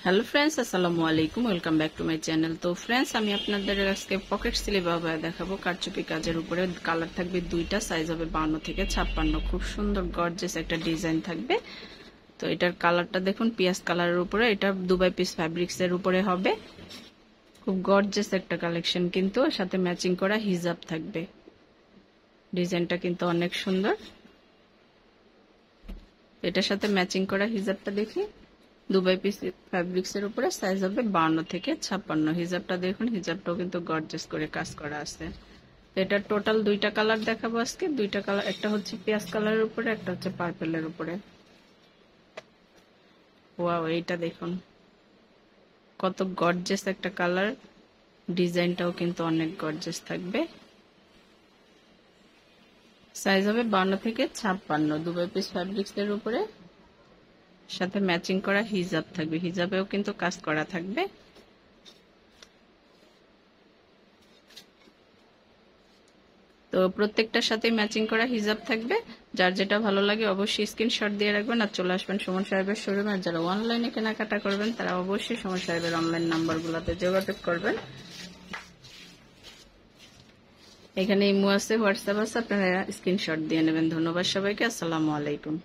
Hello friends, আসসালামু আলাইকুম। Welcome back to my channel. তো ফ্রেন্ডস, আমি আপনাদের আজকে পকেট স্লিভ আবায়া দেখাবো। কারচুপি কাজের উপরে কালার থাকবে দুইটা, সাইজ হবে 52 থেকে 56। খুব সুন্দর গর্জিয়াস একটা ডিজাইন থাকবে। তো এটার কালারটা দেখুন, পিয়াজ কালারের উপরে, এটা দুবাই পিস ফ্যাব্রিক্স এর উপরে হবে। খুব গর্জিয়াস একটা কালেকশন, কিন্তু সাথে ম্যাচিং করা হিজাব থাকবে। ডিজাইনটা কিন্তু অনেক সুন্দর। এটার সাথে ম্যাচিং করা হিজাবটা দেখি। দুবাই পিস ফ্যাব্রিক্স এর উপরে, সাইজ হবে 52 থেকে 56। হিজাবটা দেখুন, হিজাবটাও কিন্তু গর্জিয়াস করে কাজ করা আছে। এটা টোটাল দুইটা কালার দেখাবো আজকে। দুইটা কালার, একটা হচ্ছে পেঁয়াজ কালারের উপরে, একটা হচ্ছে পার্পেলের উপরে। ওয়াও, এইটা দেখুন কত গর্জিয়াস একটা কালার। ডিজাইনটাও কিন্তু অনেক গর্জিয়াস থাকবে। সাইজ হবে 52 থেকে 56। দুবাই পিস ফ্যাব্রিক্স এর উপরে, সাথে ম্যাচিং করা হিজাব থাকবে। হিজাবেও কিন্তু কাজ করা থাকবে। তো প্রত্যেকটার সাথে ম্যাচিং করা হিজাব থাকবে। যার যেটা ভালো লাগে অবশ্যই স্ক্রিনশট দিয়ে রাখবেন আর চলে আসবেন সুমন সাহেবের শোরুমে। আর যারা অনলাইনে কেনাকাটা করবেন তারা অবশ্যই সুমন সাহেবের অনলাইন নাম্বারগুলোতে যোগাযোগ করবেন। এখানে ইমো আছে, হোয়াটসঅ্যাপ আছে, আপনারা স্ক্রিনশট দিয়ে নেবেন। ধন্যবাদ সবাইকে। আসসালামু আলাইকুম।